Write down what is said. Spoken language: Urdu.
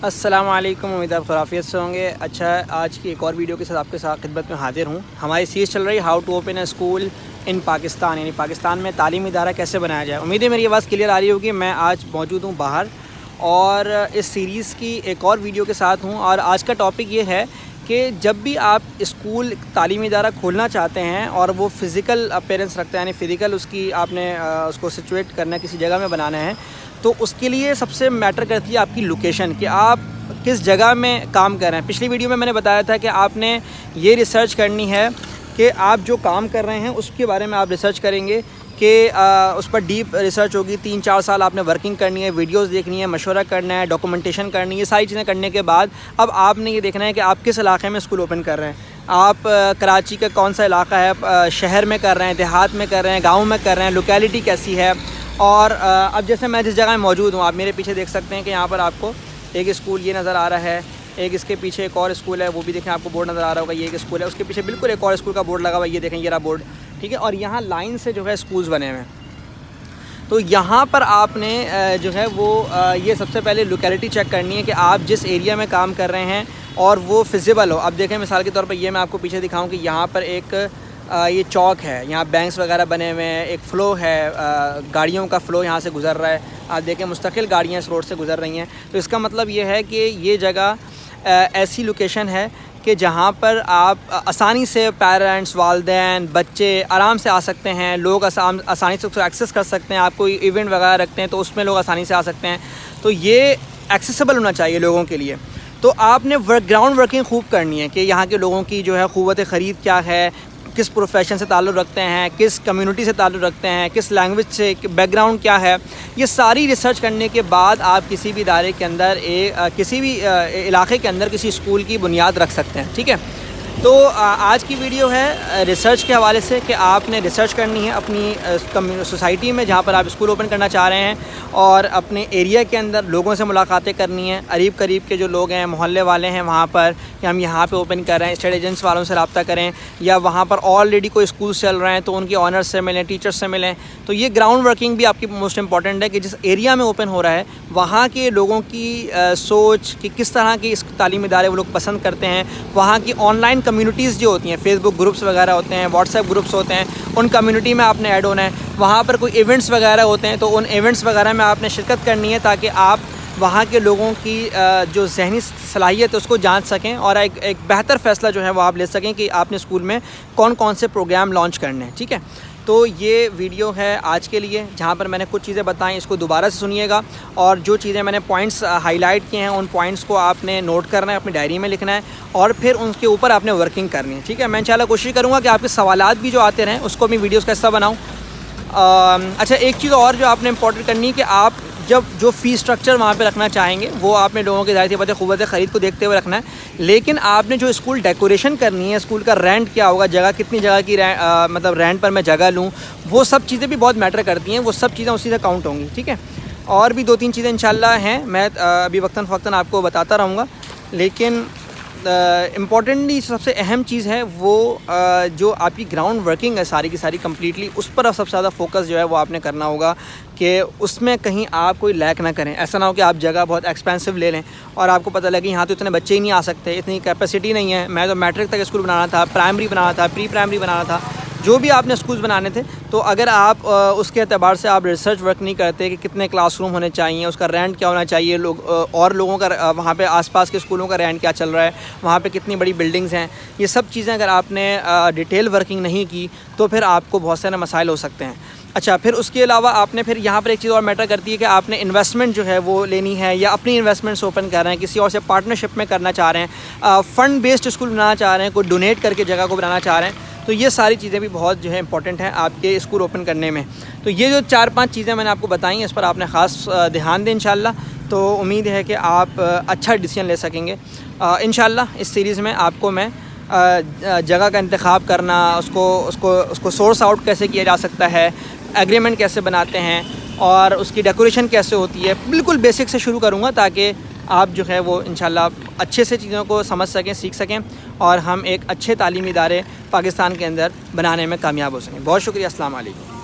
السلام علیکم، امید آپ خرافیت سے ہوں گے۔ اچھا، آج کی ایک اور ویڈیو کے ساتھ آپ کے ساتھ خدمت میں حاضر ہوں۔ ہماری سیریز چل رہی ہے how to open a school in Pakistan, یعنی پاکستان میں تعلیمی ادارہ کیسے بنایا جائے۔ امید ہے میری آواز کلیئر آ رہی ہوگی۔ میں آج موجود ہوں باہر اور اس سیریز کی ایک اور ویڈیو کے ساتھ ہوں، اور آج کا ٹاپک یہ ہے کہ جب بھی آپ اسکول تعلیمی ادارہ کھولنا چاہتے ہیں اور وہ فزیکل اپیرنس رکھتے ہیں، یعنی فزیکل اس کی آپ نے اس کو سچویٹ کرنا ہے، کسی جگہ میں بنانا ہے، تو اس کے لیے سب سے میٹر کرتی ہے آپ کی لوکیشن، کہ آپ کس جگہ میں کام کر رہے ہیں۔ پچھلی ویڈیو میں نے بتایا تھا کہ آپ نے یہ ریسرچ کرنی ہے کہ آپ جو کام کر رہے ہیں اس کے بارے میں آپ ریسرچ کریں گے، کہ اس پر ڈیپ ریسرچ ہوگی۔ 3-4 سال آپ نے ورکنگ کرنی ہے، ویڈیوز دیکھنی ہے، مشورہ کرنا ہے، ڈاکومنٹیشن کرنی ہے۔ یہ ساری چیزیں کرنے کے بعد اب آپ نے یہ دیکھنا ہے کہ آپ کس علاقے میں اسکول اوپن کر رہے ہیں۔ آپ کراچی کا کون سا علاقہ ہے، شہر میں کر رہے ہیں، دیہات میں کر رہے ہیں، گاؤں میں کر رہے ہیں، لوکیلٹی کیسی ہے۔ اور اب جیسے میں جس جگہ میں موجود ہوں، آپ میرے پیچھے دیکھ سکتے ہیں کہ یہاں پر آپ کو ایک اسکول یہ نظر آ رہا ہے، ایک اس کے پیچھے ایک اور اسکول ہے، وہ بھی دیکھیں آپ کو بورڈ نظر آ رہا ہوگا، یہ ایک اسکول ہے، اس کے پیچھے بالکل ایک اور اسکول کا بورڈ لگا ہوا ہے، یہ دیکھیں یہ رہا بورڈ، ٹھیک ہے۔ اور یہاں لائن سے جو ہے اسکولز بنے ہوئے ہیں، تو یہاں پر آپ نے جو ہے وہ یہ سب سے پہلے لوکیلٹی چیک کرنی ہے کہ آپ جس ایریا میں کام کر رہے ہیں اور وہ فزیبل ہو۔ اب دیکھیں مثال کے طور پر یہ میں آپ کو پیچھے دکھاؤں کہ یہاں پر ایک یہ چوک ہے، یہاں بینکس وغیرہ بنے ہوئے ہیں، ایک فلو ہے، گاڑیوں کا فلو یہاں سے گزر رہا ہے، آپ دیکھیں مستقل گاڑیاں اس روڈ سے گزر رہی ہیں۔ تو اس کا مطلب یہ ہے کہ یہ جگہ ایسی لوکیشن ہے کہ جہاں پر آپ آسانی سے پیرنٹس، والدین، بچے آرام سے آ سکتے ہیں، لوگ آسانی سے ایکسیس کر سکتے ہیں۔ آپ کوئی ایونٹ وغیرہ رکھتے ہیں تو اس میں لوگ آسانی سے آ سکتے ہیں، تو یہ ایکسیسیبل ہونا چاہیے لوگوں کے لیے۔ تو آپ نے گراؤنڈ ورکنگ خوب کرنی ہے کہ یہاں کے لوگوں کی جو ہے قوت خرید کیا ہے، کس پروفیشن سے تعلق رکھتے ہیں، کس کمیونٹی سے تعلق رکھتے ہیں، کس لینگویج سے، بیک گراؤنڈ کیا ہے۔ یہ ساری ریسرچ کرنے کے بعد آپ کسی بھی ادارے کے اندر کسی بھی علاقے کے اندر کسی اسکول کی بنیاد رکھ سکتے ہیں، ٹھیک ہے۔ تو آج کی ویڈیو ہے ریسرچ کے حوالے سے کہ آپ نے ریسرچ کرنی ہے اپنی سوسائٹی میں جہاں پر آپ اسکول اوپن کرنا چاہ رہے ہیں، اور اپنے ایریا کے اندر لوگوں سے ملاقاتیں کرنی ہیں، قریب کے جو لوگ ہیں، محلے والے ہیں وہاں پر، کہ ہم یہاں پہ اوپن کر رہے ہیں، اسٹیٹ ایجنٹس والوں سے رابطہ کریں، یا وہاں پر آلریڈی کوئی اسکولس چل رہے ہیں تو ان کے آنرس سے ملیں، ٹیچرس سے ملیں۔ تو یہ گراؤنڈ ورکنگ بھی آپ کی موسٹ امپورٹنٹ ہے کہ جس ایریا میں اوپن ہو رہا ہے وہاں کے لوگوں کی سوچ کہ کس طرح کے اس تعلیمی ادارے وہ لوگ پسند کرتے ہیں، وہاں کی آن لائن کمیونٹیز جو ہوتی ہیں، فیس بک گروپس وغیرہ ہوتے ہیں، واٹس ایپ گروپس ہوتے ہیں، ان کمیونٹی میں آپ نے ایڈ ہونا ہے۔ وہاں پر کوئی ایونٹس وغیرہ ہوتے ہیں تو ان ایونٹس وغیرہ میں آپ نے شرکت کرنی ہے، تاکہ آپ وہاں کے لوگوں کی جو ذہنی صلاحیت ہے اس کو جان سکیں، اور ایک بہتر فیصلہ جو ہے وہ آپ لے سکیں کہ آپ نے اسکول میں کون سے پروگرام لانچ کرنے ہیں، ٹھیک ہے۔ تو یہ ویڈیو ہے آج کے لیے، جہاں پر میں نے کچھ چیزیں بتائیں، اس کو دوبارہ سے سنیے گا، اور جو چیزیں میں نے پوائنٹس ہائی لائٹ کیے ہیں ان پوائنٹس کو آپ نے نوٹ کرنا ہے، اپنی ڈائری میں لکھنا ہے، اور پھر ان کے اوپر آپ نے ورکنگ کرنی ہے، ٹھیک ہے۔ میں انشاءاللہ کوشش کروں گا کہ آپ کے سوالات بھی جو آتے رہیں اس کو بھی ویڈیوز کا حصہ بناؤں۔ اچھا، ایک چیز اور جو آپ نے امپورٹنٹ کرنی ہے کہ آپ جو فی اسٹرکچر وہاں پہ رکھنا چاہیں گے وہ آپ نے لوگوں کی ظاہر سی بات ہے قوت خرید کو دیکھتے ہوئے رکھنا ہے، لیکن آپ نے جو اسکول ڈیکوریشن کرنی ہے، اسکول کا رینٹ کیا ہوگا، جگہ کتنی جگہ کی مطلب رینٹ پر میں جگہ لوں، وہ سب چیزیں بھی بہت میٹر کرتی ہیں، وہ سب چیزیں اسی سے کاؤنٹ ہوں گی، ٹھیک ہے۔ اور بھی 2-3 چیزیں انشاءاللہ ہیں، میں ابھی وقتاً فوقتاً آپ کو بتاتا رہوں گا، لیکن امپورٹنٹلی سب سے اہم چیز ہے وہ جو آپ کی گراؤنڈ ورکنگ ہے ساری کی ساری کمپلیٹلی، اس پر سب سے زیادہ فوکس جو ہے وہ آپ نے کرنا ہوگا کہ اس میں کہیں آپ کوئی لیک نہ کریں۔ ایسا نہ ہو کہ آپ جگہ بہت ایکسپینسو لے لیں اور آپ کو پتہ لگے یہاں تو اتنے بچے ہی نہیں آ سکتے، اتنی کیپیسٹی نہیں ہے، میں تو میٹرک تک اسکول بنانا تھا، پرائمری بنانا تھا، پری پرائمری بنانا تھا، جو بھی آپ نے اسکولز بنانے تھے، تو اگر آپ اس کے اعتبار سے آپ ریسرچ ورک نہیں کرتے کہ کتنے کلاس روم ہونے چاہیے، اس کا رینٹ کیا ہونا چاہیے، اور لوگوں کا وہاں پہ آس پاس کے اسکولوں کا رینٹ کیا چل رہا ہے، وہاں پہ کتنی بڑی بلڈنگز ہیں، یہ سب چیزیں اگر آپ نے ڈیٹیل ورکنگ نہیں کی تو پھر آپ کو بہت سارے مسائل ہو سکتے ہیں۔ اچھا، پھر اس کے علاوہ آپ نے پھر یہاں پر ایک چیز اور میٹر کرتی ہے کہ آپ نے انویسٹمنٹ جو ہے وہ لینی ہے، یا اپنی انویسٹمنٹس اوپن کر رہے ہیں، کسی اور سے پارٹنرشپ میں کرنا چاہ رہے ہیں، فنڈ بیسڈ اسکول بنانا چاہ رہے ہیں، کوئی ڈونیٹ کر کے جگہ کو بنانا چاہ رہے ہیں، تو یہ ساری چیزیں بھی بہت جو ہے امپورٹنٹ ہیں آپ کے اسکول اوپن کرنے میں۔ تو یہ جو 4-5 چیزیں میں نے آپ کو بتائیں، اس پر آپ نے خاص دھیان دیں انشاءاللہ، تو امید ہے کہ آپ اچھا ڈیسیژن لے سکیں گے انشاءاللہ۔ اس سیریز میں آپ کو میں جگہ کا انتخاب کرنا، اس کو سورس آؤٹ کیسے کیا جا سکتا ہے، ایگریمنٹ کیسے بناتے ہیں، اور اس کی ڈیکوریشن کیسے ہوتی ہے، بالکل بیسک سے شروع کروں گا، تاکہ آپ جو ہے وہ انشاءاللہ اچھے سے چیزوں کو سمجھ سکیں، سیکھ سکیں، اور ہم ایک اچھے تعلیمی ادارے پاکستان کے اندر بنانے میں کامیاب ہو سکیں۔ بہت شکریہ، السلام علیکم۔